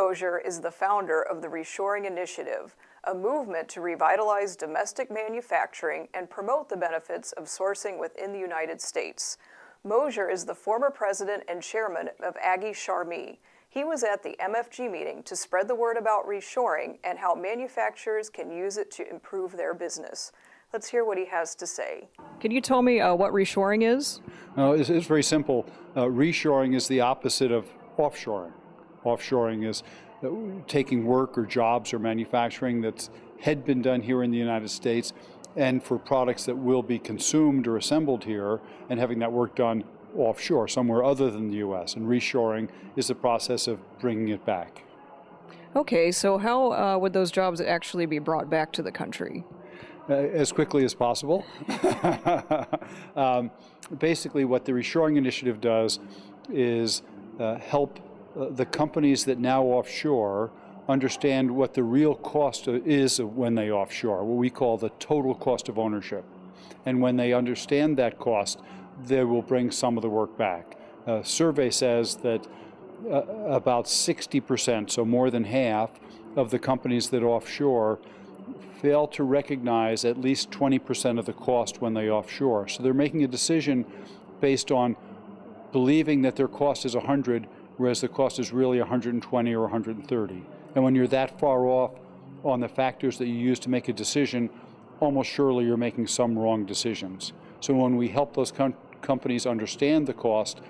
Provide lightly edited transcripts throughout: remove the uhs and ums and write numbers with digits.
Moser is the founder of the Reshoring Initiative, a movement to revitalize domestic manufacturing and promote the benefits of sourcing within the United States. Moser is the former president and chairman of Aggie Charmy. He was at the MFG meeting to spread the word about reshoring and how manufacturers can use it to improve their business. Let's hear what he has to say. Can you tell me what reshoring is? It's very simple. Reshoring is the opposite of offshoring. Offshoring is taking work or jobs or manufacturing that had been done here in the United States and for products that will be consumed or assembled here and having that work done offshore, somewhere other than the U.S. And reshoring is the process of bringing it back. Okay, so how would those jobs actually be brought back to the country? As quickly as possible. Basically, what the Reshoring Initiative does is help the companies that now offshore understand what the real cost is when they offshore, what we call the total cost of ownership. And when they understand that cost, they will bring some of the work back. A survey says that about 60%, so more than half, of the companies that offshore fail to recognize at least 20% of the cost when they offshore. So they're making a decision based on believing that their cost is 100, whereas the cost is really 120 or 130. And when you're that far off on the factors that you use to make a decision, almost surely you're making some wrong decisions. So when we help those companies understand the cost,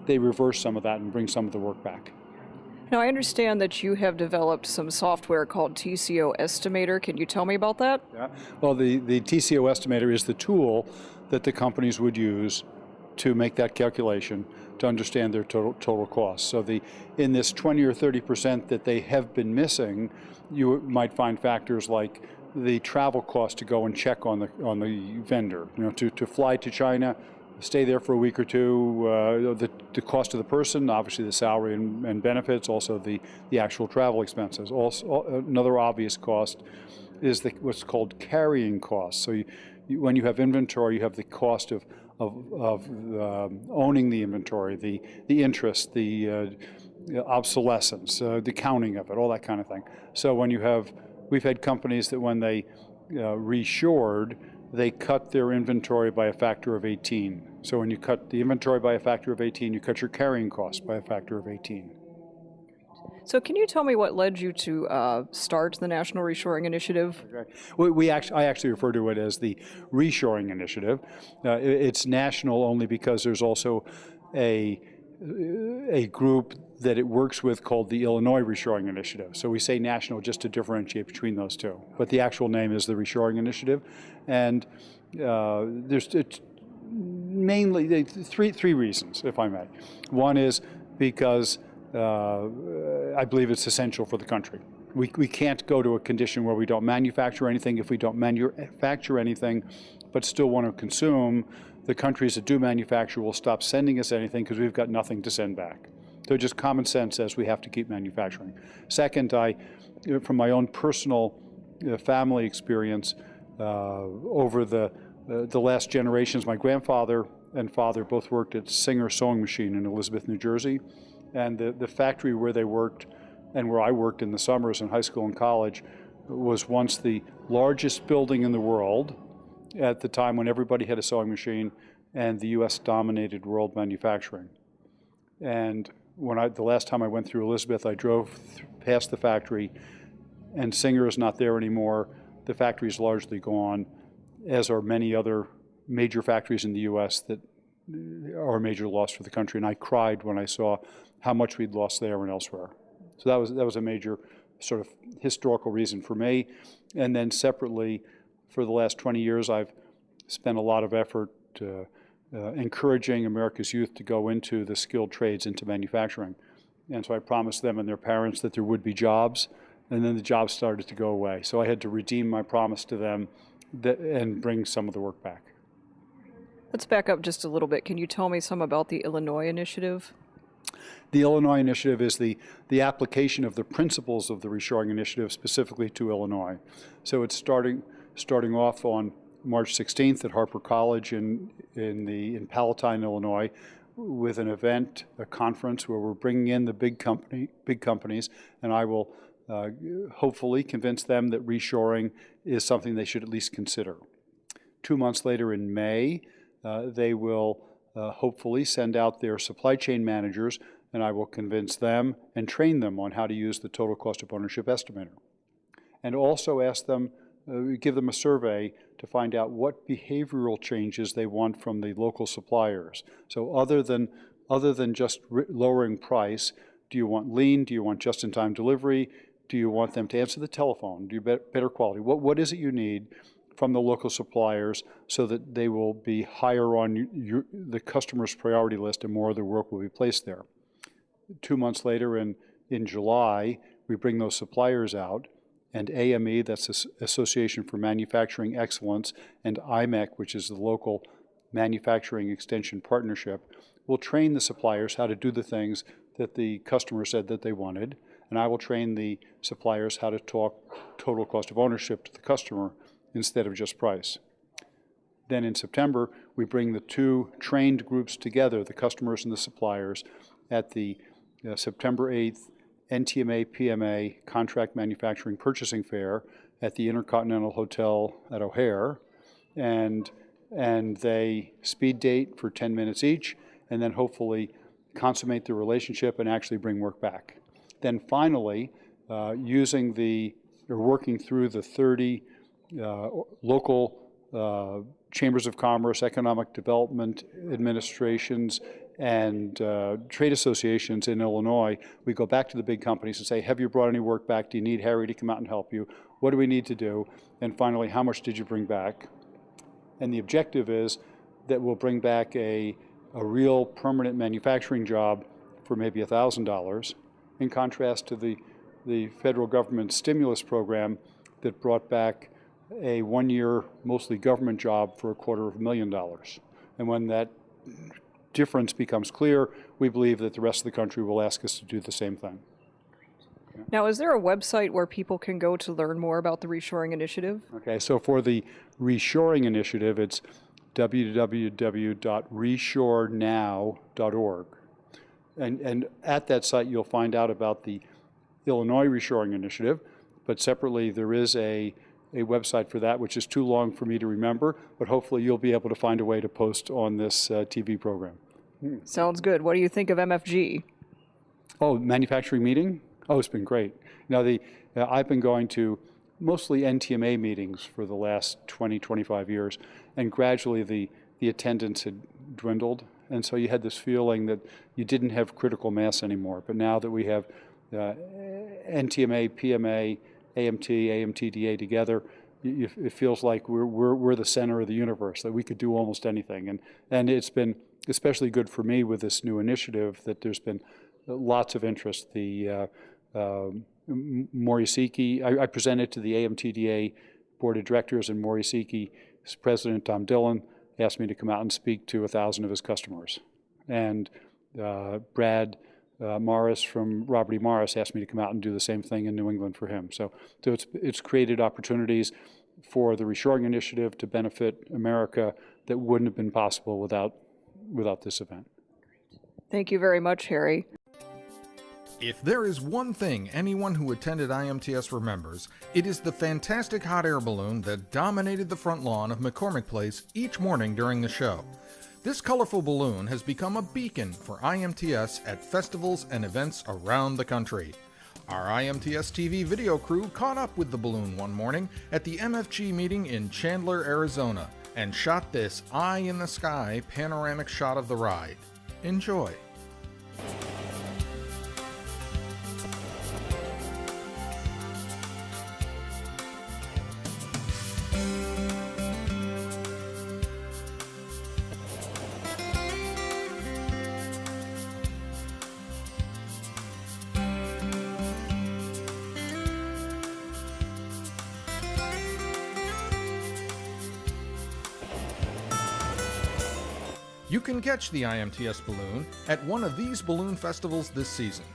they reverse some of that and bring some of the work back. Now, I understand that you have developed some software called Tco Estimator. Can you tell me about that? Yeah. Well, the Tco Estimator is the tool that the companies would use to make that calculation to understand their total costs. So in this 20 or 30% that they have been missing, you might find factors like the travel cost to go and check on the vendor. You know, to fly to China, stay there for a week or two, the cost of the person, obviously the salary and benefits, also the actual travel expenses. Also, another obvious cost is what's called carrying costs. So when you have inventory, you have the cost of owning the inventory, the interest, the obsolescence, the counting of it, all that kind of thing. So we've had companies that when they reshored, they cut their inventory by a factor of 18. So when you cut the inventory by a factor of 18, you cut your carrying costs by a factor of 18. So can you tell me what led you to start the National Reshoring Initiative? Okay. I actually refer to it as the Reshoring Initiative. It's national only because there's also a group that it works with called the Illinois Reshoring Initiative. So we say national just to differentiate between those two. But the actual name is the Reshoring Initiative. And there's mainly three reasons, if I may. One is because I believe it's essential for the country. We can't go to a condition where we don't manufacture anything. If we don't manufacture anything but still want to consume, the countries that do manufacture will stop sending us anything because we've got nothing to send back. So just common sense says we have to keep manufacturing. Second, from my own personal family experience, over the last generations, my grandfather and father both worked at Singer Sewing Machine in Elizabeth, New Jersey. And the factory where they worked and where I worked in the summers in high school and college was once the largest building in the world at the time when everybody had a sewing machine and the U.S. dominated world manufacturing. And the last time I went through Elizabeth, I drove past the factory, and Singer is not there anymore. The factory is largely gone, as are many other major factories in the U.S. that are a major loss for the country. And I cried when I saw how much we'd lost there and elsewhere. So that was a major sort of historical reason for me. And then separately, for the last 20 years, I've spent a lot of effort encouraging America's youth to go into the skilled trades, into manufacturing. And so I promised them and their parents that there would be jobs, and then the jobs started to go away. So I had to redeem my promise to them and bring some of the work back. Let's back up just a little bit. Can you tell me some about the Illinois Initiative? The Illinois Initiative is the application of the principles of the Reshoring Initiative specifically to Illinois. So it's starting off on March 16th at Harper College in Palatine, Illinois, with an event, a conference where we're bringing in the big companies, and I will hopefully convince them that reshoring is something they should at least consider. 2 months later in May, they will hopefully send out their supply chain managers, and I will convince them and train them on how to use the total cost of ownership estimator. And also ask them, give them a survey to find out what behavioral changes they want from the local suppliers. So other than just lowering price, do you want lean? Do you want just-in-time delivery? Do you want them to answer the telephone? Do you better quality? What is it you need from the local suppliers so that they will be higher on the customer's priority list and more of the work will be placed there? 2 months later in July, we bring those suppliers out, and AME, that's the Association for Manufacturing Excellence, and IMEC, which is the local manufacturing extension partnership, will train the suppliers how to do the things that the customer said that they wanted, and I will train the suppliers how to talk total cost of ownership to the customer instead of just price. Then in September, we bring the two trained groups together, the customers and the suppliers, at the September 8th NTMA PMA Contract Manufacturing Purchasing Fair at the Intercontinental Hotel at O'Hare, and they speed date for 10 minutes each, and then hopefully consummate the relationship and actually bring work back. Then finally, working through the 30 local chambers of commerce, economic development administrations, and trade associations in Illinois, we go back to the big companies and say, have you brought any work back? Do you need Harry to come out and help you? What do we need to do? And finally, how much did you bring back? And the objective is that we'll bring back a real permanent manufacturing job for maybe $1,000, in contrast to the federal government stimulus program that brought back a one-year, mostly government job for $250,000. And when that difference becomes clear, we believe that the rest of the country will ask us to do the same thing. Yeah. Now, is there a website where people can go to learn more about the Reshoring Initiative? Okay, so for the Reshoring Initiative, it's www.reshorenow.org. And at that site, you'll find out about the Illinois Reshoring Initiative, but separately, there is a website for that, which is too long for me to remember, but hopefully you'll be able to find a way to post on this TV program. Sounds good. What do you think of MFG? Oh, manufacturing meeting? Oh, it's been great. Now, I've been going to mostly NTMA meetings for the last 20, 25 years, and gradually the attendance had dwindled, and so you had this feeling that you didn't have critical mass anymore. But now that we have NTMA, PMA, AMT, AMTDA together, it feels like we're the center of the universe, that we could do almost anything. And it's been especially good for me with this new initiative that there's been lots of interest. The Morisiki, I presented to the AMTDA Board of Directors, and Morisiki's president, Tom Dillon, asked me to come out and speak to 1,000 of his customers. And Brad Morris from Robert E. Morris asked me to come out and do the same thing in New England for him. So it's created opportunities for the Reshoring Initiative to benefit America that wouldn't have been possible without this event. Thank you very much, Harry. If there is one thing anyone who attended IMTS remembers, it is the fantastic hot air balloon that dominated the front lawn of McCormick Place each morning during the show. This colorful balloon has become a beacon for IMTS at festivals and events around the country. Our IMTSTV video crew caught up with the balloon one morning at the MFG meeting in Chandler, Arizona, and shot this eye-in-the-sky panoramic shot of the ride. Enjoy. You can catch the IMTS balloon at one of these balloon festivals this season.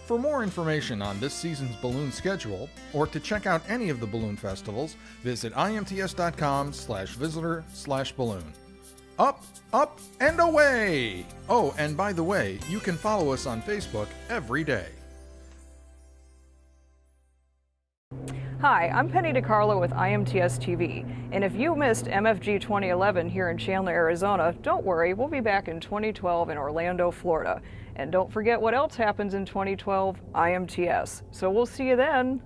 For more information on this season's balloon schedule, or to check out any of the balloon festivals, visit imts.com/visitor/balloon. Up, up, and away! Oh, and by the way, you can follow us on Facebook every day. Hi, I'm Penny DiCarlo with IMTSTV, and if you missed MFG 2011 here in Chandler, Arizona, don't worry, we'll be back in 2012 in Orlando, Florida. And don't forget what else happens in 2012, IMTS. So we'll see you then.